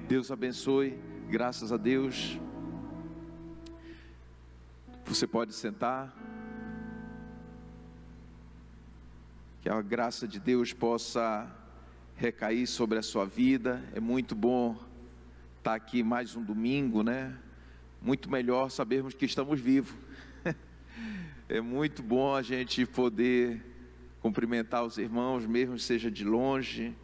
Deus abençoe, graças a Deus. Você pode sentar. Que a graça de Deus possa recair sobre a sua vida. É muito bom estar aqui mais um domingo, né? Muito melhor sabermos que estamos vivos. É muito bom a gente poder cumprimentar os irmãos, mesmo que seja de longe,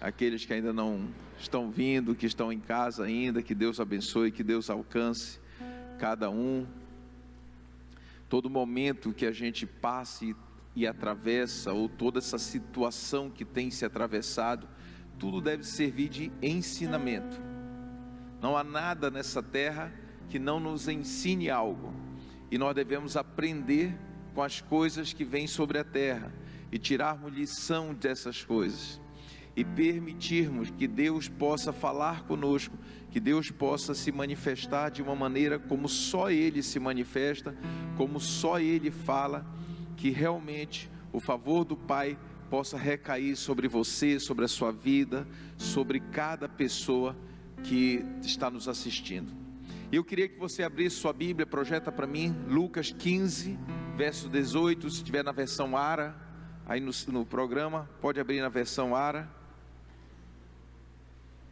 aqueles que ainda não estão vindo, que estão em casa ainda. Que Deus abençoe, que Deus alcance cada um. Todo momento que a gente passe e atravessa, ou toda essa situação que tem se atravessado, tudo deve servir de ensinamento. Não há nada nessa terra que não nos ensine algo, e nós devemos aprender com as coisas que vêm sobre a terra, e tirarmos lição dessas coisas, e permitirmos que Deus possa falar conosco, que Deus possa se manifestar de uma maneira como só Ele se manifesta, como só Ele fala, que realmente o favor do Pai possa recair sobre você, sobre a sua vida, sobre cada pessoa que está nos assistindo. Eu queria que você abrisse sua Bíblia, projeta para mim, Lucas 15, verso 18, se estiver na versão ARA, aí no programa, pode abrir na versão ARA.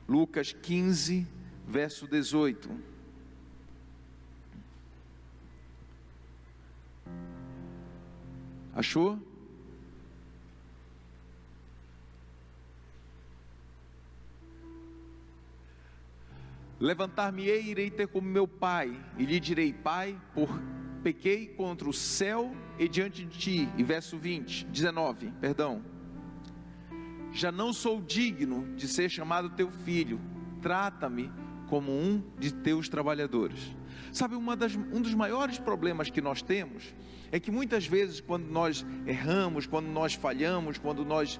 Lucas 15, verso 18. Achou? Levantar-me-ei e irei ter como meu pai, e lhe direi: Pai, pequei contra o céu e diante de ti. E verso 19, já não sou digno de ser chamado teu filho, trata-me como um de teus trabalhadores. Sabe, um dos maiores problemas que nós temos é que muitas vezes, quando nós erramos, quando nós falhamos, quando nós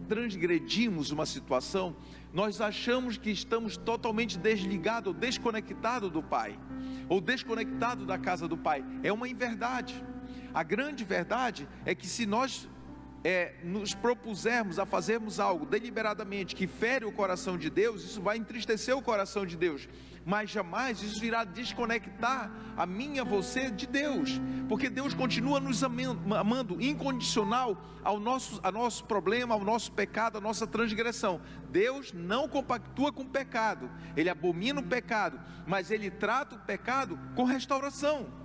transgredimos uma situação, nós achamos que estamos totalmente desligados ou desconectados do Pai, ou desconectados da casa do Pai. É uma inverdade. A grande verdade é que se nós nos propusermos a fazermos algo deliberadamente que fere o coração de Deus, isso vai entristecer o coração de Deus, mas jamais isso irá desconectar a mim e a você de Deus, porque Deus continua nos amando incondicional ao nosso problema, ao nosso pecado, à nossa transgressão. Deus não compactua com o pecado, Ele abomina o pecado, mas Ele trata o pecado com restauração.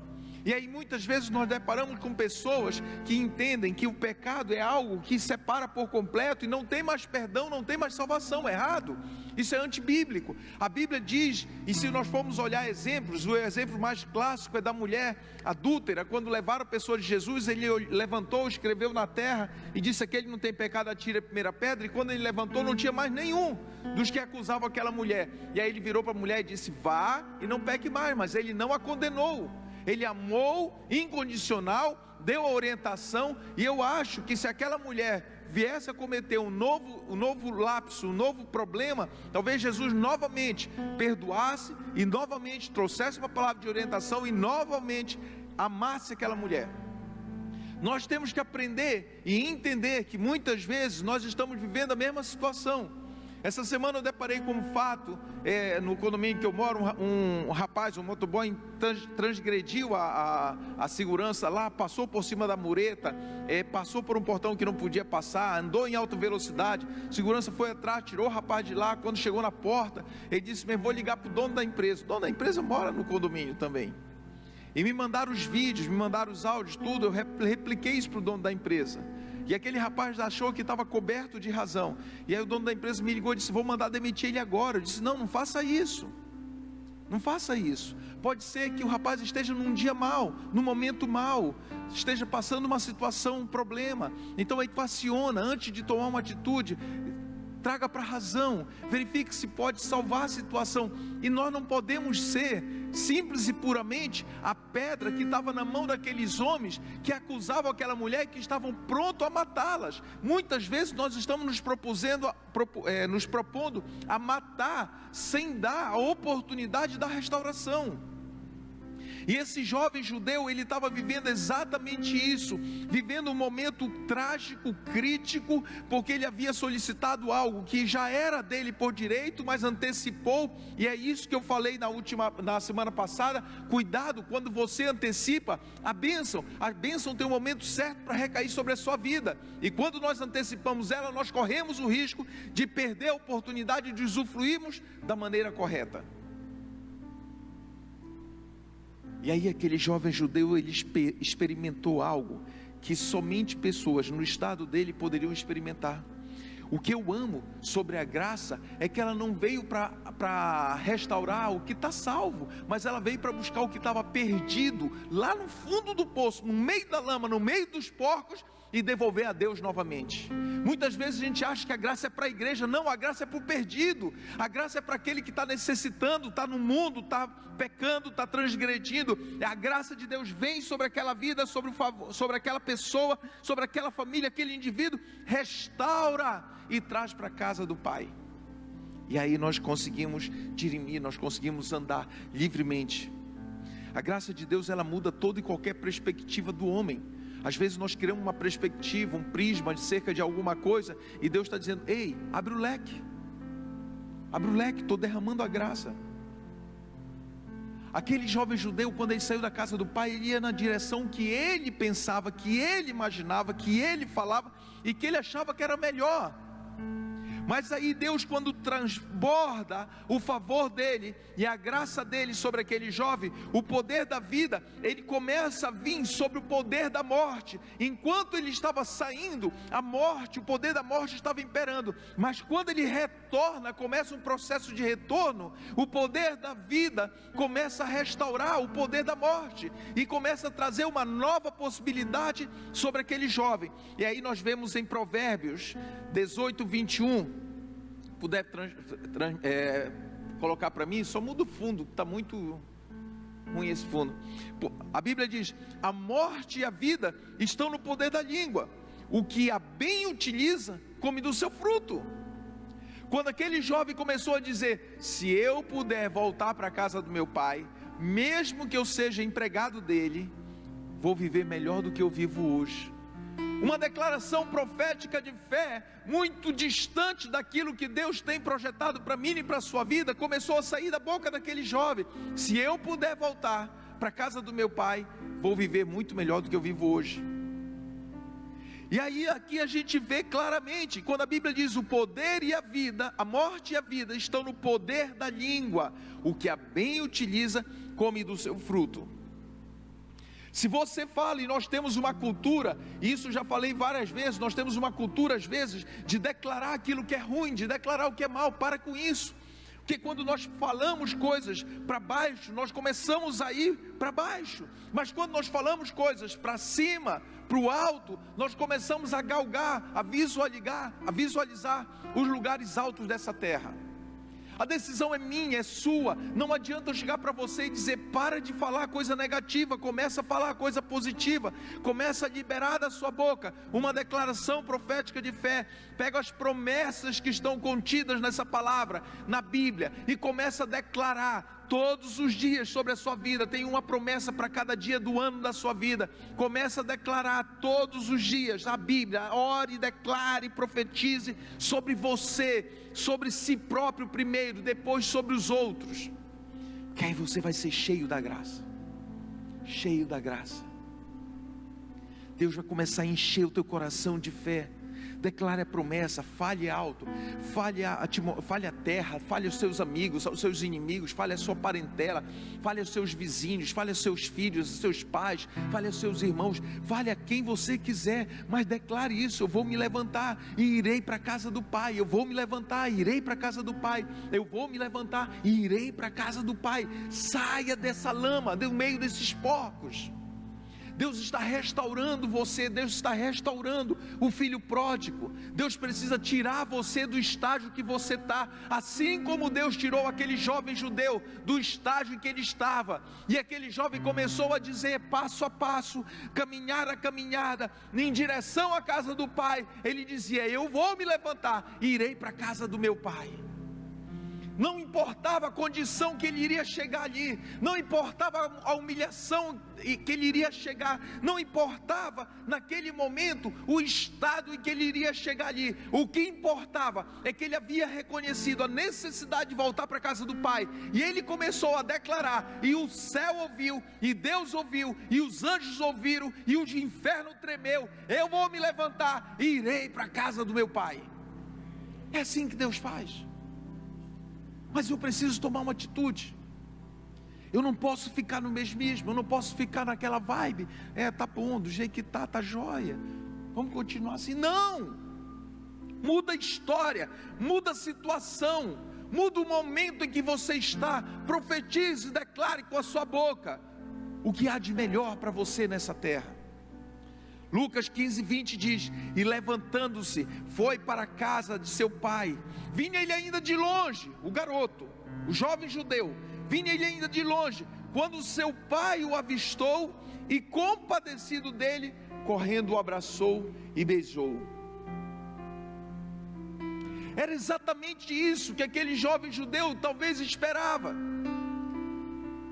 E aí muitas vezes nós deparamos com pessoas que entendem que o pecado é algo que separa por completo e não tem mais perdão, não tem mais salvação. Errado, isso é antibíblico. A Bíblia diz, e se nós formos olhar exemplos, o exemplo mais clássico é da mulher adúltera. Quando levaram a pessoa de Jesus, ele levantou, escreveu na terra e disse: aquele não tem pecado, atire a primeira pedra. E quando ele levantou, não tinha mais nenhum dos que acusavam aquela mulher. E aí ele virou para a mulher e disse: vá e não peque mais. Mas ele não a condenou. Ele amou incondicional, deu a orientação. E eu acho que se aquela mulher viesse a cometer um novo lapso, um novo problema, talvez Jesus novamente perdoasse e novamente trouxesse uma palavra de orientação e novamente amasse aquela mulher. Nós temos que aprender e entender que muitas vezes nós estamos vivendo a mesma situação. Essa semana eu deparei com um fato, no condomínio que eu moro, um rapaz, um motoboy, transgrediu a segurança lá, passou por cima da mureta, passou por um portão que não podia passar, andou em alta velocidade, segurança foi atrás, tirou o rapaz de lá. Quando chegou na porta, ele disse: vou ligar para o dono da empresa. O dono da empresa mora no condomínio também. E me mandaram os vídeos, me mandaram os áudios, tudo. Eu repliquei isso para o dono da empresa. E aquele rapaz achou que estava coberto de razão. E aí o dono da empresa me ligou e disse: vou mandar demitir ele agora. Eu disse: não faça isso. Não faça isso. Pode ser que o rapaz esteja num dia mau, num momento mau, esteja passando uma situação, um problema. Então equaciona, antes de tomar uma atitude, traga para a razão, verifique se pode salvar a situação. E nós não podemos ser simples e puramente a pedra que estava na mão daqueles homens que acusavam aquela mulher e que estavam prontos a matá-las. Muitas vezes nós estamos nos propondo a matar sem dar a oportunidade da restauração. E esse jovem judeu, ele estava vivendo exatamente isso, vivendo um momento trágico, crítico, porque ele havia solicitado algo que já era dele por direito, mas antecipou. E é isso que eu falei na semana passada: cuidado quando você antecipa a bênção tem um momento certo para recair sobre a sua vida, e quando nós antecipamos ela, nós corremos o risco de perder a oportunidade de usufruirmos da maneira correta. E aí aquele jovem judeu, ele experimentou algo que somente pessoas no estado dele poderiam experimentar. O que eu amo sobre a graça é que ela não veio para restaurar o que está salvo, mas ela veio para buscar o que estava perdido lá no fundo do poço, no meio da lama, no meio dos porcos, e devolver a Deus novamente. Muitas vezes a gente acha que a graça é para a igreja. Não, a graça é para o perdido. A graça é para aquele que está necessitando, está no mundo, está pecando, está transgredindo. A graça de Deus vem sobre aquela vida, sobre aquela pessoa, sobre aquela família, aquele indivíduo, restaura e traz para a casa do Pai. E aí nós conseguimos dirimir, nós conseguimos andar livremente. A graça de Deus, ela muda toda e qualquer perspectiva do homem. Às vezes nós criamos uma perspectiva, um prisma de cerca de alguma coisa, e Deus está dizendo: ei, abre o leque, estou derramando a graça. Aquele jovem judeu, quando ele saiu da casa do pai, ele ia na direção que ele pensava, que ele imaginava, que ele falava, e que ele achava que era melhor. Mas aí Deus, quando transborda o favor dele e a graça dele sobre aquele jovem, o poder da vida, ele começa a vir sobre o poder da morte. Enquanto ele estava saindo, a morte, o poder da morte estava imperando. Mas quando ele retorna, começa um processo de retorno, o poder da vida começa a restaurar o poder da morte, e começa a trazer uma nova possibilidade sobre aquele jovem. E aí nós vemos em Provérbios 18, 21, puder colocar para mim, só muda o fundo, está muito ruim esse fundo. A Bíblia diz: a morte e a vida estão no poder da língua, o que a bem utiliza come do seu fruto. Quando aquele jovem começou a dizer: se eu puder voltar para a casa do meu pai, mesmo que eu seja empregado dele, vou viver melhor do que eu vivo hoje. Uma declaração profética de fé, muito distante daquilo que Deus tem projetado para mim e para a sua vida, começou a sair da boca daquele jovem: se eu puder voltar para a casa do meu pai, vou viver muito melhor do que eu vivo hoje. E aí aqui a gente vê claramente, quando a Bíblia diz: o poder e a vida, a morte e a vida estão no poder da língua, o que a bem utiliza come do seu fruto. Se você fala, e nós temos uma cultura, e isso já falei várias vezes, nós temos uma cultura às vezes de declarar aquilo que é ruim, de declarar o que é mal. Para com isso, porque quando nós falamos coisas para baixo, nós começamos a ir para baixo, mas quando nós falamos coisas para cima, para o alto, nós começamos a galgar, a visualizar os lugares altos dessa terra. A decisão é minha, é sua. Não adianta eu chegar para você e dizer: para de falar coisa negativa, começa a falar coisa positiva, começa a liberar da sua boca uma declaração profética de fé. Pega as promessas que estão contidas nessa palavra, na Bíblia, e começa a declarar todos os dias sobre a sua vida. Tem uma promessa para cada dia do ano da sua vida. Começa a declarar todos os dias a Bíblia. Ore, declare, profetize sobre você, sobre si próprio primeiro, depois sobre os outros, que aí você vai ser cheio da graça. Cheio da graça. Deus vai começar a encher o teu coração de fé. Declare a promessa, fale alto, fale a terra, fale aos seus amigos, aos seus inimigos, fale a sua parentela, fale aos seus vizinhos, fale aos seus filhos, aos seus pais, fale aos seus irmãos, fale a quem você quiser, mas declare isso: eu vou me levantar e irei para a casa do Pai, eu vou me levantar e irei para a casa do Pai, eu vou me levantar e irei para a casa do Pai. Saia dessa lama, do meio desses porcos. Deus está restaurando você, Deus está restaurando o filho pródigo. Deus precisa tirar você do estágio que você está, assim como Deus tirou aquele jovem judeu do estágio em que ele estava, e aquele jovem começou a dizer passo a passo, caminhar a caminhada, em direção à casa do Pai. Ele dizia: eu vou me levantar e irei para a casa do meu Pai. Não importava a condição que ele iria chegar ali, não importava a humilhação que ele iria chegar, não importava naquele momento o estado em que ele iria chegar ali. O que importava é que ele havia reconhecido a necessidade de voltar para a casa do Pai, e ele começou a declarar, e o céu ouviu, e Deus ouviu, e os anjos ouviram, e o inferno tremeu. Eu vou me levantar e irei para a casa do meu Pai. É assim que Deus faz. Mas eu preciso tomar uma atitude. Eu não posso ficar no mesmismo, eu não posso ficar naquela vibe. Tá bom, do jeito que tá jóia. Vamos continuar assim. Não! Muda a história, muda a situação, muda o momento em que você está. Profetize, declare com a sua boca o que há de melhor para você nessa terra. Lucas 15:20 diz: e levantando-se, foi para a casa de seu pai. Vinha ele ainda de longe, o garoto, o jovem judeu, vinha ele ainda de longe, quando seu pai o avistou, e compadecido dele, correndo o abraçou e beijou. Era exatamente isso que aquele jovem judeu talvez esperava,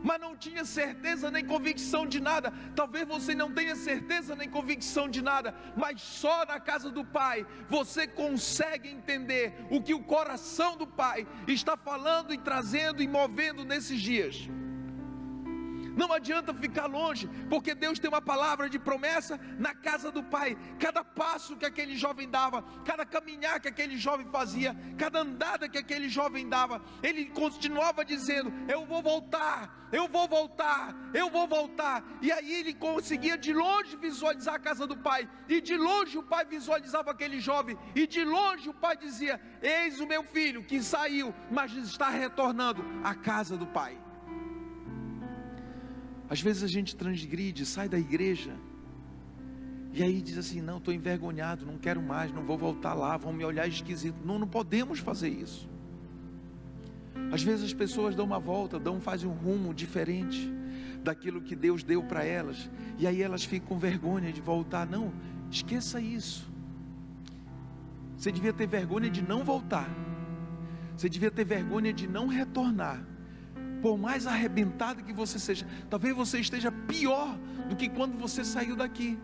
mas não tinha certeza nem convicção de nada. Talvez você não tenha certeza nem convicção de nada, mas só na casa do Pai você consegue entender o que o coração do Pai está falando e trazendo e movendo nesses dias. Não adianta ficar longe, porque Deus tem uma palavra de promessa na casa do Pai. Cada passo que aquele jovem dava, cada caminhar que aquele jovem fazia, cada andada que aquele jovem dava, ele continuava dizendo: eu vou voltar, eu vou voltar, eu vou voltar. E aí ele conseguia de longe visualizar a casa do Pai, e de longe o Pai visualizava aquele jovem, e de longe o Pai dizia: eis o meu filho que saiu, mas está retornando à casa do Pai. Às vezes a gente transgride, sai da igreja, e aí diz assim: não, estou envergonhado, não quero mais, não vou voltar lá, vão me olhar esquisito. Não podemos fazer isso. Às vezes as pessoas dão uma volta, fazem um rumo diferente daquilo que Deus deu para elas, e aí elas ficam com vergonha de voltar. Não, esqueça isso. Você devia ter vergonha de não voltar, você devia ter vergonha de não retornar. Por mais arrebentado que você seja, talvez você esteja pior do que quando você saiu daqui,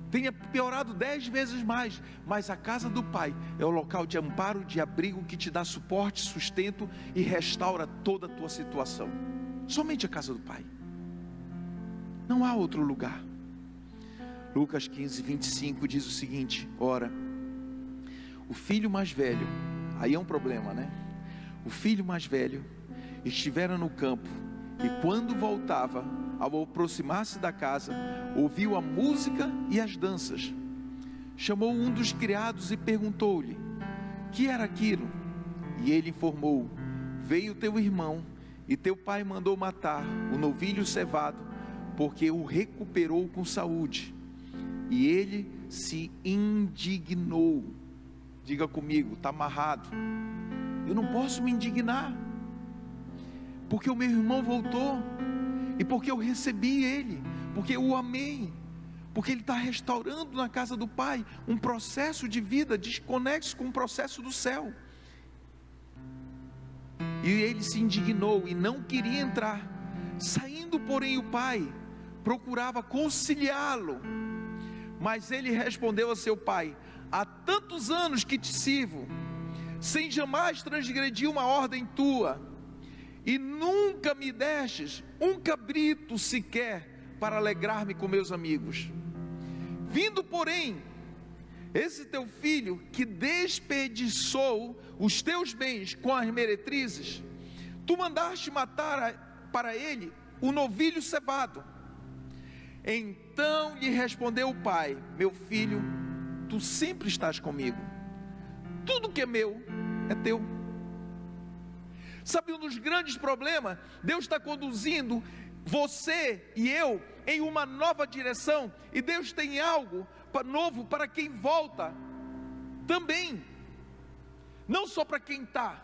tenha piorado 10 vezes mais, mas a casa do Pai é o local de amparo, de abrigo, que te dá suporte, sustento e restaura toda a tua situação. Somente a casa do Pai, não há outro lugar. Lucas 15:25 diz o seguinte: ora, o filho mais velho, aí é um problema, né? O filho mais velho estivera no campo, e quando voltava, ao aproximar-se da casa, ouviu a música e as danças. Chamou um dos criados e perguntou-lhe: que era aquilo? E ele informou: veio teu irmão, e teu pai mandou matar o novilho cevado, porque o recuperou com saúde. E ele se indignou. Diga comigo, está amarrado. Eu não posso me indignar, porque o meu irmão voltou, e porque eu recebi ele, porque eu o amei, porque ele está restaurando na casa do Pai um processo de vida desconexo com o processo do céu. E ele se indignou e não queria entrar. Saindo, porém, o pai procurava conciliá-lo, mas ele respondeu a seu pai: há tantos anos que te sirvo, sem jamais transgredir uma ordem tua, e nunca me destes um cabrito sequer para alegrar-me com meus amigos. Vindo, porém, esse teu filho que desperdiçou os teus bens com as meretrizes, tu mandaste matar para ele o novilho cevado. Então lhe respondeu o pai: meu filho, tu sempre estás comigo, tudo que é meu é teu. Sabe, um dos grandes problemas, Deus está conduzindo você e eu em uma nova direção, e Deus tem algo novo para quem volta também, não só para quem está,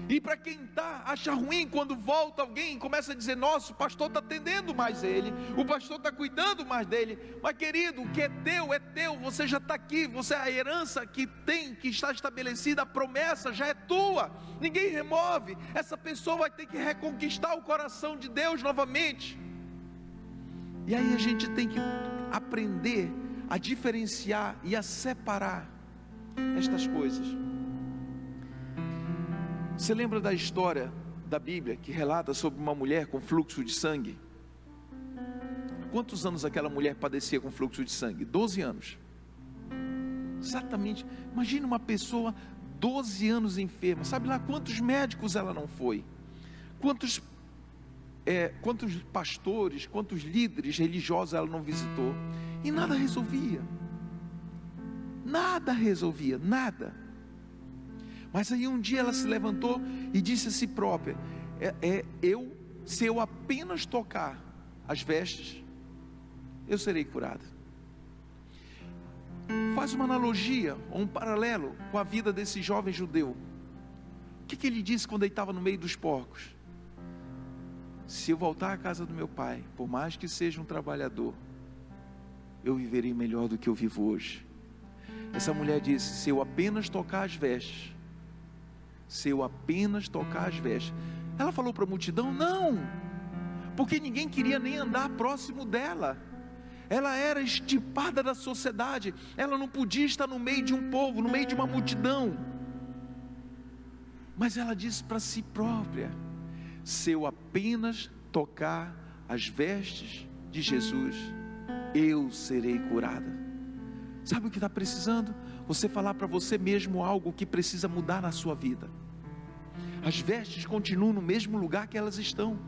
E para quem acha ruim quando volta alguém e começa a dizer: nossa, o pastor está atendendo mais ele, o pastor está cuidando mais dele. Mas querido, o que é teu, você já está aqui, você é a herança que está estabelecida, a promessa já é tua, ninguém remove. Essa pessoa vai ter que reconquistar o coração de Deus novamente. E aí a gente tem que aprender a diferenciar e a separar estas coisas. Você lembra da história da Bíblia que relata sobre uma mulher com fluxo de sangue? Quantos anos aquela mulher padecia com fluxo de sangue? 12 anos. Exatamente. Imagina uma pessoa 12 anos enferma. Sabe lá quantos médicos ela não foi? Quantos pastores, quantos líderes religiosos ela não visitou? E nada resolvia. Nada. Mas aí um dia ela se levantou e disse a si própria: se eu apenas tocar as vestes, eu serei curada. Faz uma analogia, ou um paralelo com a vida desse jovem judeu. O que ele disse quando ele estava no meio dos porcos? Se eu voltar à casa do meu pai, por mais que seja um trabalhador, eu viverei melhor do que eu vivo hoje. Essa mulher disse: se eu apenas tocar as vestes, ela falou para a multidão? Não, porque ninguém queria nem andar próximo dela. Ela era extirpada da sociedade, ela não podia estar no meio de um povo, no meio de uma multidão. Mas ela disse para si própria: se eu apenas tocar as vestes de Jesus, eu serei curada. Sabe o que está precisando? Você falar para você mesmo algo que precisa mudar na sua vida. As vestes continuam no mesmo lugar que elas estão.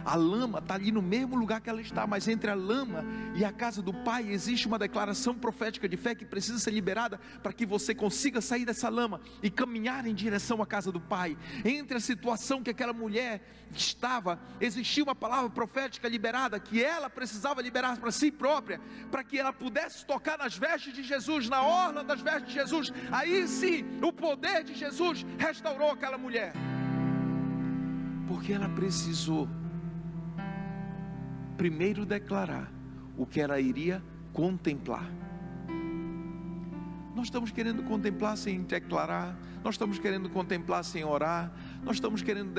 A lama está ali no mesmo lugar que ela está, mas entre a lama e a casa do Pai existe uma declaração profética de fé que precisa ser liberada para que você consiga sair dessa lama e caminhar em direção à casa do Pai. Entre a situação que aquela mulher estava, existia uma palavra profética liberada que ela precisava liberar para si própria, para que ela pudesse tocar nas vestes de Jesus, na orla das vestes de Jesus. Aí sim, o poder de Jesus restaurou aquela mulher, porque ela precisou primeiro declarar o que ela iria contemplar. Nós estamos querendo contemplar sem declarar, nós estamos querendo contemplar sem orar, nós estamos querendo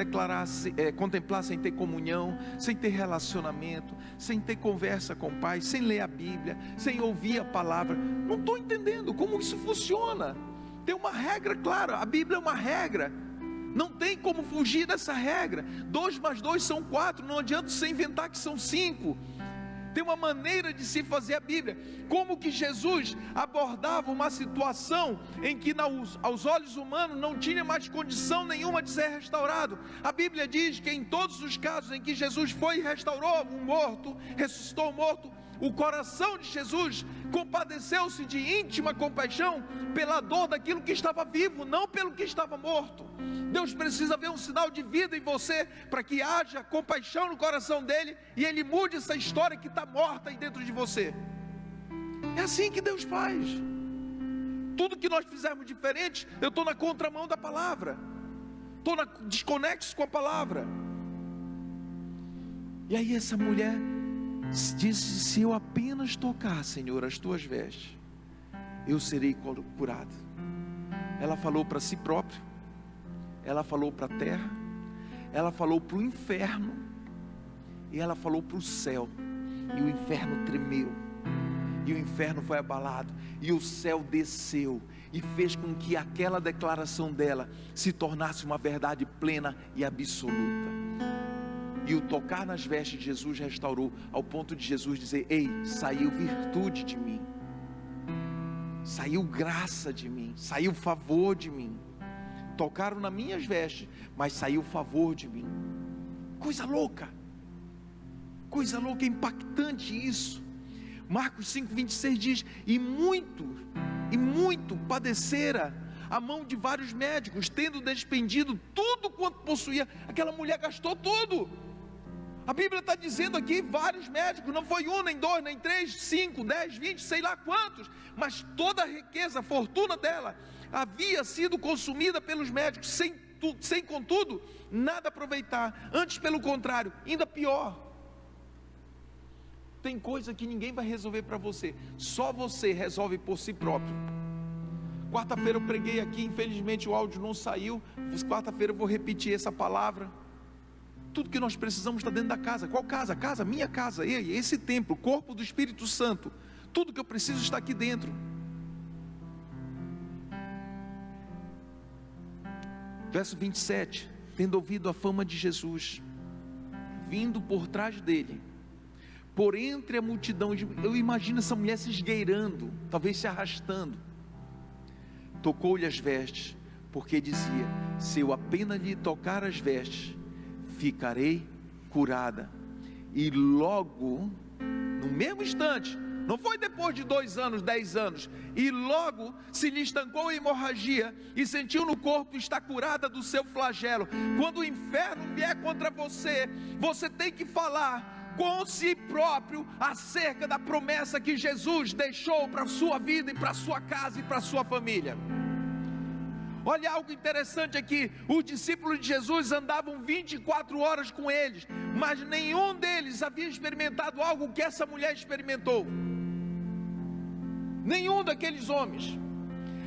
contemplar sem ter comunhão, sem ter relacionamento, sem ter conversa com o Pai, sem ler a Bíblia, sem ouvir a palavra. Não estou entendendo como isso funciona. Tem uma regra clara, a Bíblia é uma regra. Não tem como fugir dessa regra. 2 mais 2 são 4. Não adianta você inventar que são 5. Tem uma maneira de se fazer a Bíblia. Como que Jesus abordava uma situação em que aos olhos humanos não tinha mais condição nenhuma de ser restaurado? A Bíblia diz que em todos os casos em que Jesus foi e restaurou um morto, ressuscitou um morto, o coração de Jesus compadeceu-se de íntima compaixão pela dor daquilo que estava vivo, não pelo que estava morto. Deus precisa ver um sinal de vida em você, para que haja compaixão no coração dele, e ele mude essa história que está morta aí dentro de você. É assim que Deus faz. Tudo que nós fizermos diferente, eu estou na contramão da palavra, estou desconexo com a palavra. E aí essa mulher disse: se eu apenas tocar, Senhor, as tuas vestes, eu serei curado. Ela falou para si própria, ela falou para a terra, ela falou para o inferno, e ela falou para o céu. E o inferno tremeu, e o inferno foi abalado, e o céu desceu, e fez com que aquela declaração dela se tornasse uma verdade plena e absoluta. E o tocar nas vestes de Jesus restaurou, ao ponto de Jesus dizer: ei, saiu virtude de mim, saiu graça de mim, saiu favor de mim. Tocaram nas minhas vestes, mas saiu favor de mim. Coisa louca, impactante isso. Marcos 5,26 diz: e muito padecera a mão de vários médicos, tendo despendido tudo quanto possuía. Aquela mulher gastou tudo. A Bíblia está dizendo aqui, vários médicos, não foi 1, nem 2, nem 3, 5, 10, 20, sei lá quantos, mas toda a riqueza, a fortuna dela, havia sido consumida pelos médicos, sem contudo nada aproveitar, antes pelo contrário, ainda pior. Tem coisa que ninguém vai resolver para você, só você resolve por si próprio. Quarta-feira eu preguei aqui, infelizmente o áudio não saiu, quarta-feira eu vou repetir essa palavra. Tudo que nós precisamos está dentro da casa. Qual casa? Casa, minha casa, esse templo, o corpo do Espírito Santo. Tudo que eu preciso está aqui dentro. Verso 27, tendo ouvido a fama de Jesus, vindo por trás dele, por entre a multidão, eu imagino essa mulher se esgueirando, talvez se arrastando, tocou-lhe as vestes, porque dizia: se eu apenas lhe tocar as vestes, ficarei curada. E logo, no mesmo instante, não foi depois de 2 anos, 10 anos, e logo se lhe estancou a hemorragia, e sentiu no corpo estar curada do seu flagelo. Quando o inferno vier contra você, você tem que falar com si próprio acerca da promessa que Jesus deixou para a sua vida, e para a sua casa, e para a sua família. Olha algo interessante aqui, os discípulos de Jesus andavam 24 horas com eles, mas nenhum deles havia experimentado algo que essa mulher experimentou. Nenhum daqueles homens.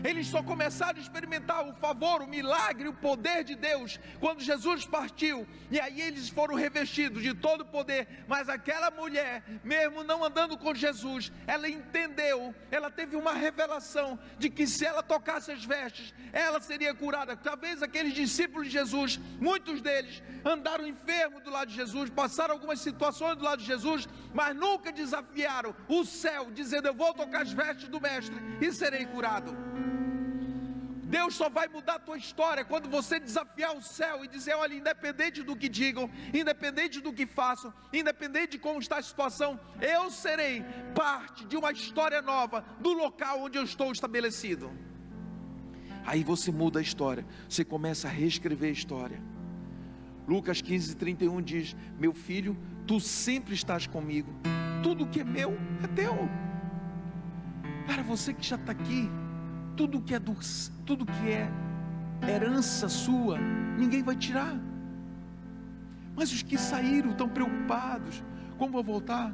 Eles só começaram a experimentar o favor, o milagre, o poder de Deus quando Jesus partiu, e aí eles foram revestidos de todo o poder. Mas aquela mulher, mesmo não andando com Jesus, ela entendeu, ela teve uma revelação de que se ela tocasse as vestes, ela seria curada. Talvez aqueles discípulos de Jesus, muitos deles andaram enfermos do lado de Jesus, passaram algumas situações do lado de Jesus, mas nunca desafiaram o céu, dizendo: eu vou tocar as vestes do mestre e serei curado. Deus só vai mudar a tua história quando você desafiar o céu e dizer: olha, independente do que digam, independente do que façam, independente de como está a situação, eu serei parte de uma história nova, do local onde eu estou estabelecido. Aí você muda a história, você começa a reescrever a história. Lucas 15:31 diz: meu filho, tu sempre estás comigo, tudo que é meu é teu. Cara, você que já está aqui, tudo que é herança sua, ninguém vai tirar. Mas os que saíram estão preocupados: como vou voltar?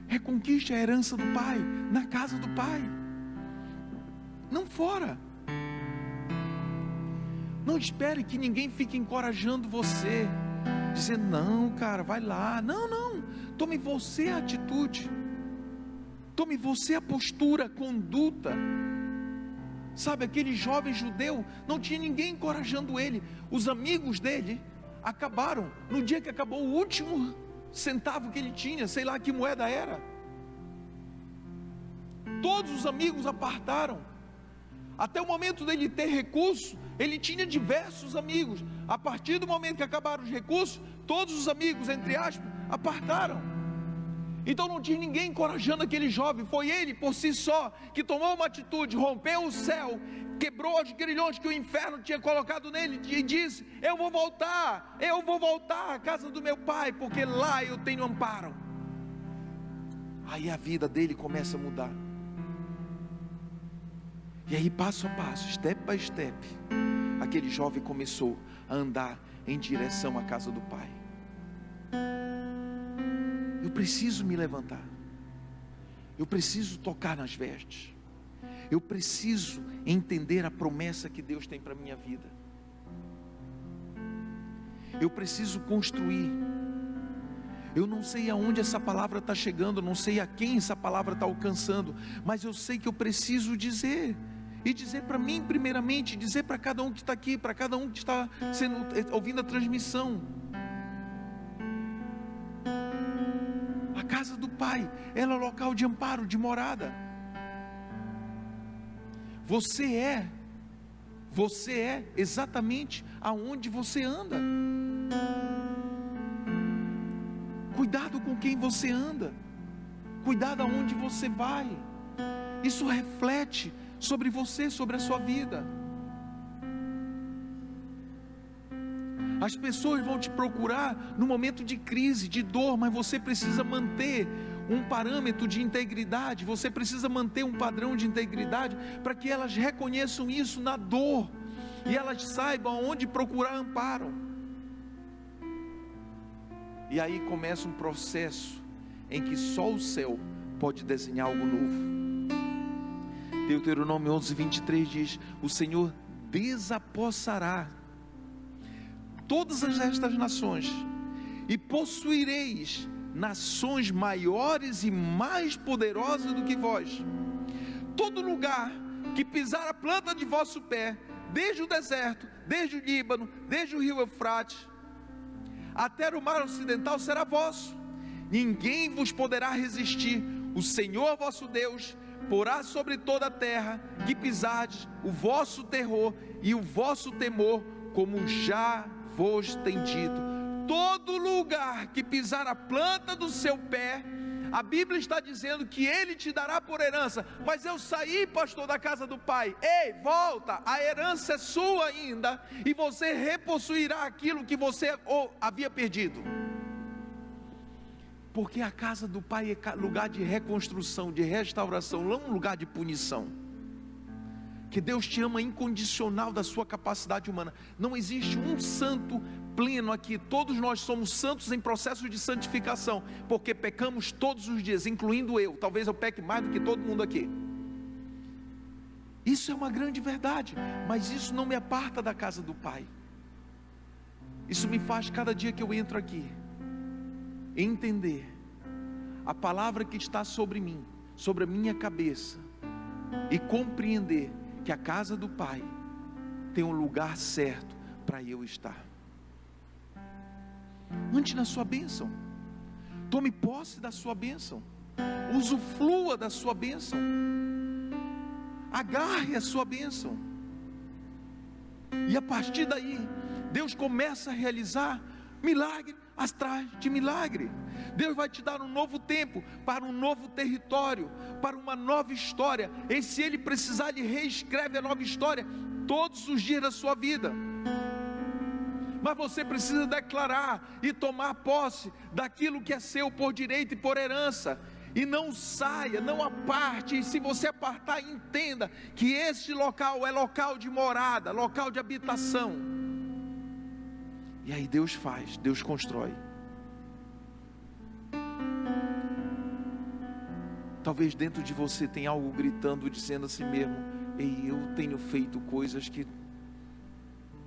Reconquiste a herança do Pai, na casa do Pai, não fora. Não espere que ninguém fique encorajando você, dizendo: não, cara, vai lá. Não, tome você a atitude, tome você a postura, a conduta. Sabe, aquele jovem judeu, não tinha ninguém encorajando ele. Os amigos dele acabaram, no dia que acabou o último centavo que ele tinha, sei lá que moeda era. Todos os amigos apartaram. Até o momento dele ter recurso, ele tinha diversos amigos. A partir do momento que acabaram os recursos, todos os amigos, entre aspas, apartaram. Então não tinha ninguém encorajando aquele jovem. Foi ele por si só que tomou uma atitude, rompeu o céu, quebrou os grilhões que o inferno tinha colocado nele e disse: eu vou voltar à casa do meu pai, porque lá eu tenho amparo. Aí a vida dele começa a mudar. E aí, passo a passo, step by step, aquele jovem começou a andar em direção à casa do Pai. Eu preciso me levantar, eu preciso tocar nas vestes, eu preciso entender a promessa que Deus tem para a minha vida, eu preciso construir. Eu não sei aonde essa palavra está chegando, eu não sei a quem essa palavra está alcançando, mas eu sei que eu preciso dizer, e dizer para mim primeiramente, dizer para cada um que está aqui, para cada um que está ouvindo a transmissão. A casa do Pai, ela é local de amparo, de morada. Você é exatamente aonde você anda. Cuidado com quem você anda, cuidado aonde você vai. Isso reflete sobre você, sobre a sua vida. As pessoas vão te procurar no momento de crise, de dor, mas você precisa manter um parâmetro de integridade, você precisa manter um padrão de integridade, para que elas reconheçam isso na dor, e elas saibam onde procurar amparo. E aí começa um processo, em que só o céu pode desenhar algo novo. Deuteronômio 11:23 diz: o Senhor desapossará todas estas nações, e possuireis nações maiores e mais poderosas do que vós. Todo lugar que pisar a planta de vosso pé, desde o deserto, desde o Líbano, desde o rio Eufrates, até o mar ocidental, será vosso. Ninguém vos poderá resistir. O Senhor vosso Deus porá sobre toda a terra que pisardes o vosso terror e o vosso temor, como já vos tem dito. Todo lugar que pisar a planta do seu pé, a Bíblia está dizendo que Ele te dará por herança. Mas eu saí, pastor, da casa do Pai. Ei, volta, a herança é sua ainda, e você repossuirá aquilo que você havia perdido. Porque a casa do Pai é lugar de reconstrução, de restauração, não um lugar de punição. Que Deus te ama incondicional da sua capacidade humana. Não existe um santo pleno aqui. Todos nós somos santos em processo de santificação, porque pecamos todos os dias, incluindo eu. Talvez eu peque mais do que todo mundo aqui. Isso é uma grande verdade, mas isso não me aparta da casa do Pai. Isso me faz, cada dia que eu entro aqui, entender a palavra que está sobre mim, sobre a minha cabeça, e compreender que a casa do Pai tem um lugar certo para eu estar. Ande na sua bênção, tome posse da sua bênção, usufrua da sua bênção, agarre a sua bênção, e a partir daí, Deus começa a realizar milagre atrás de milagre. Deus vai te dar um novo tempo, para um novo território, para uma nova história. E se Ele precisar, Ele reescreve a nova história todos os dias da sua vida. Mas você precisa declarar e tomar posse daquilo que é seu por direito e por herança. E não saia, não aparte. E se você apartar, entenda que esse local é local de morada, local de habitação. E aí Deus faz, Deus constrói. Talvez dentro de você tenha algo gritando, dizendo assim mesmo: ei, eu tenho feito coisas que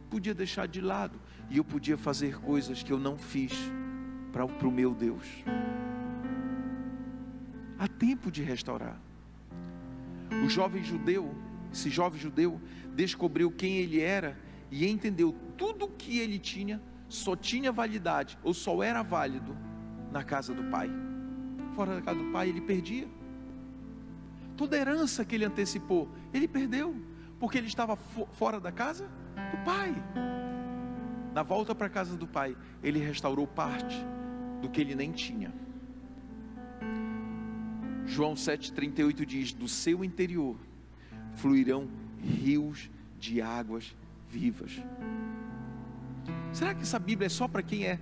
podia deixar de lado, e eu podia fazer coisas que eu não fiz para o meu Deus. Há tempo de restaurar. O jovem judeu, esse jovem judeu, descobriu quem ele era e entendeu tudo que ele tinha só tinha validade, ou só era válido na casa do Pai. Fora da casa do Pai ele perdia. Toda a herança que ele antecipou, ele perdeu, porque ele estava fora da casa do Pai. Na volta para a casa do Pai, ele restaurou parte do que ele nem tinha. João 7,38 diz: do seu interior fluirão rios de águas vivas. Será que essa Bíblia é só para quem é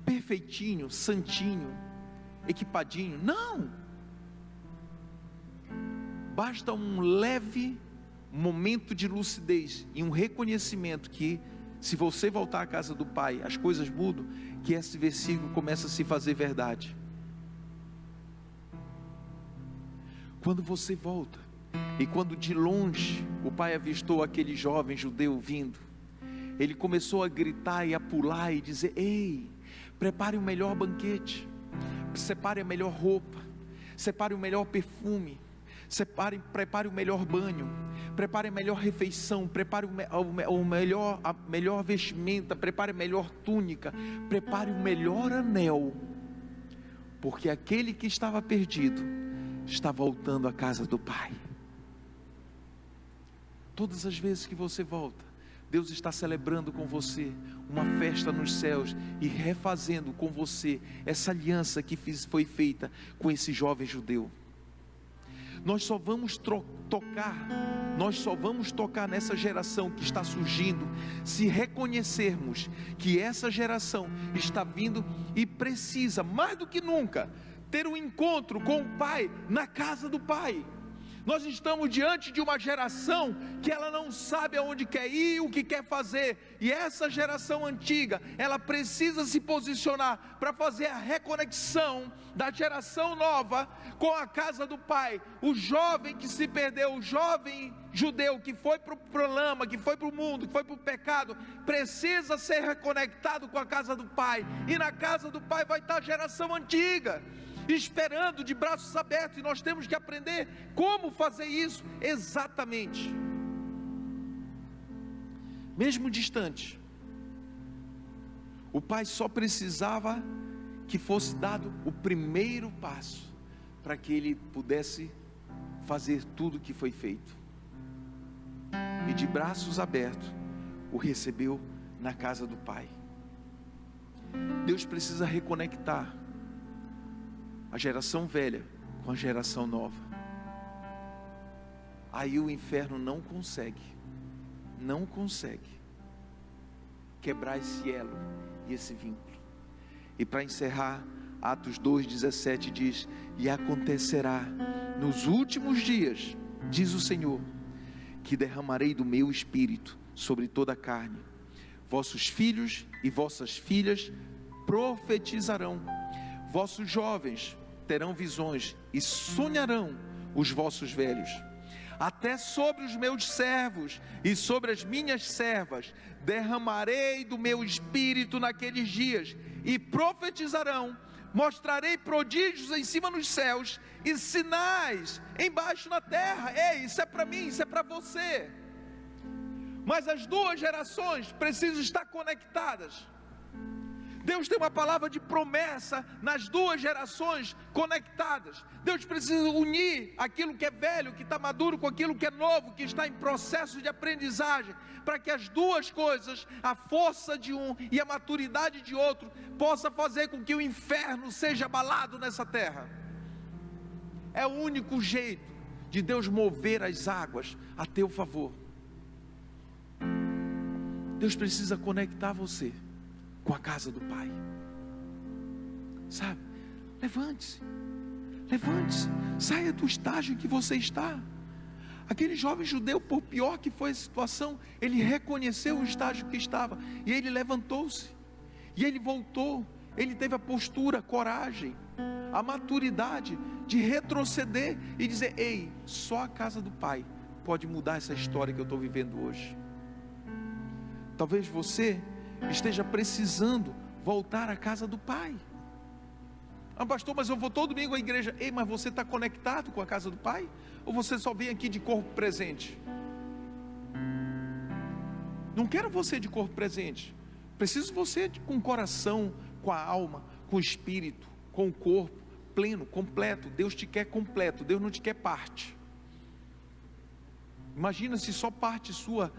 perfeitinho, santinho, equipadinho? Não! Basta um leve momento de lucidez e um reconhecimento que, se você voltar à casa do Pai, as coisas mudam, que esse versículo começa a se fazer verdade. Quando você volta, e quando de longe o Pai avistou aquele jovem judeu vindo, ele começou a gritar e a pular e dizer: ei, prepare o melhor banquete, separe a melhor roupa, separe o melhor perfume, prepare o melhor banho, prepare a melhor refeição, prepare a melhor vestimenta, prepare a melhor túnica, prepare o melhor anel, porque aquele que estava perdido está voltando à casa do Pai. Todas as vezes que você volta, Deus está celebrando com você uma festa nos céus e refazendo com você essa aliança que foi feita com esse jovem judeu. Nós só vamos tocar nessa geração que está surgindo, se reconhecermos que essa geração está vindo e precisa, mais do que nunca, ter um encontro com o Pai na casa do Pai. Nós estamos diante de uma geração que ela não sabe aonde quer ir, o que quer fazer, e essa geração antiga, ela precisa se posicionar para fazer a reconexão da geração nova com a casa do Pai. O jovem que se perdeu, o jovem judeu que foi para o lama, que foi para o mundo, que foi para o pecado, precisa ser reconectado com a casa do Pai, e na casa do Pai vai estar a geração antiga, esperando de braços abertos, e nós temos que aprender como fazer isso exatamente. Mesmo distante, o pai só precisava que fosse dado o primeiro passo, para que ele pudesse fazer tudo o que foi feito, e de braços abertos, o recebeu na casa do Pai. Deus precisa reconectar a geração velha com a geração nova. Aí o inferno não consegue quebrar esse elo e esse vínculo. E para encerrar, Atos 2,17 diz: e acontecerá nos últimos dias, diz o Senhor, que derramarei do meu espírito sobre toda a carne. Vossos filhos e vossas filhas profetizarão, vossos jovens terão visões e sonharão os vossos velhos. Até sobre os meus servos e sobre as minhas servas derramarei do meu espírito naqueles dias, e profetizarão. Mostrarei prodígios em cima nos céus e sinais embaixo na terra. Ei, isso é para mim, isso é para você. Mas as duas gerações precisam estar conectadas. Deus tem uma palavra de promessa nas duas gerações conectadas. Deus precisa unir aquilo que é velho, que está maduro, com aquilo que é novo, que está em processo de aprendizagem, para que as duas coisas, a força de um e a maturidade de outro, possa fazer com que o inferno seja abalado nessa terra. É o único jeito de Deus mover as águas a teu favor. Deus precisa conectar você com a casa do Pai, sabe? Levante-se, saia do estágio em que você está. Aquele jovem judeu, por pior que foi a situação, ele reconheceu o estágio que estava, e ele levantou-se, e ele voltou. Ele teve a postura, a coragem, a maturidade de retroceder e dizer: ei, só a casa do Pai pode mudar essa história que eu estou vivendo hoje. Talvez você esteja precisando voltar à casa do Pai. Ah, pastor, mas eu vou todo domingo à igreja. Ei, mas você está conectado com a casa do Pai? Ou você só vem aqui de corpo presente? Não quero você de corpo presente. Preciso você com o coração, com a alma, com o espírito, com o corpo pleno, completo. Deus te quer completo, Deus não te quer parte. Imagina se só parte sua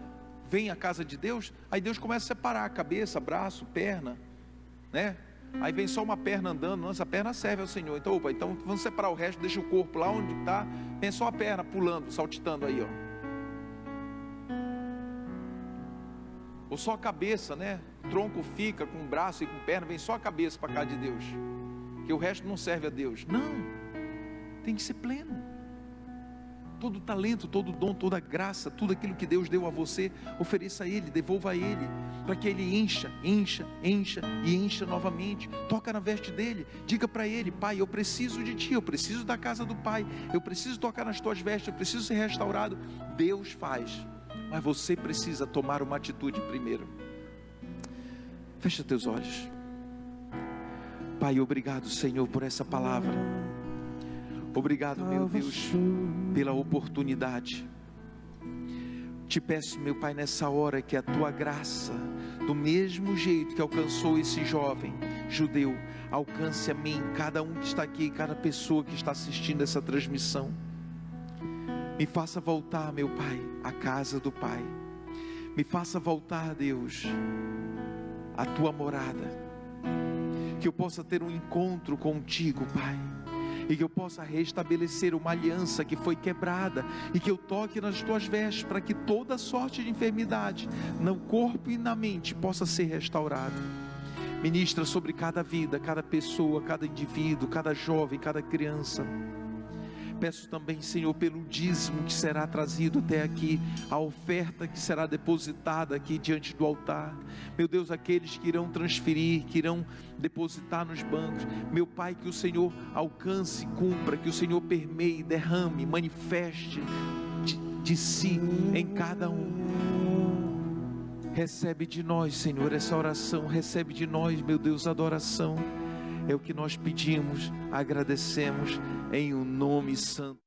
vem à casa de Deus, aí Deus começa a separar a cabeça, braço, perna, né? Aí vem só uma perna andando. Nossa, a perna serve ao Senhor. Então, opa, então vamos separar o resto, deixa o corpo lá onde está, vem só a perna pulando, saltitando aí, ó. Ou só a cabeça, né? O tronco fica com o braço e com perna, vem só a cabeça para a casa de Deus, que o resto não serve a Deus. Não, tem que ser pleno. Todo talento, todo dom, toda graça, tudo aquilo que Deus deu a você, ofereça a Ele, devolva a Ele, para que Ele encha e encha novamente. Toca na veste dEle, diga para Ele: Pai, eu preciso de Ti, eu preciso da casa do Pai, eu preciso tocar nas Tuas vestes, eu preciso ser restaurado. Deus faz, mas você precisa tomar uma atitude primeiro. Fecha teus olhos. Pai, obrigado, Senhor, por essa palavra. Obrigado, meu Deus, pela oportunidade. Te peço, meu Pai, nessa hora, que a Tua graça, do mesmo jeito que alcançou esse jovem judeu, alcance a mim, cada um que está aqui, cada pessoa que está assistindo essa transmissão. Me faça voltar, meu Pai, à casa do Pai. Me faça voltar, Deus, à Tua morada. Que eu possa ter um encontro contigo, Pai. E que eu possa restabelecer uma aliança que foi quebrada, e que eu toque nas Tuas vestes, para que toda sorte de enfermidade no corpo e na mente possa ser restaurada. Ministra sobre cada vida, cada pessoa, cada indivíduo, cada jovem, cada criança. Peço também, Senhor, pelo dízimo que será trazido até aqui, a oferta que será depositada aqui diante do altar. Meu Deus, aqueles que irão transferir, que irão depositar nos bancos. Meu Pai, que o Senhor alcance, cumpra, que o Senhor permeie, derrame, manifeste de si em cada um. Recebe de nós, Senhor, essa oração. Recebe de nós, meu Deus, a adoração. É o que nós pedimos, agradecemos em um nome santo.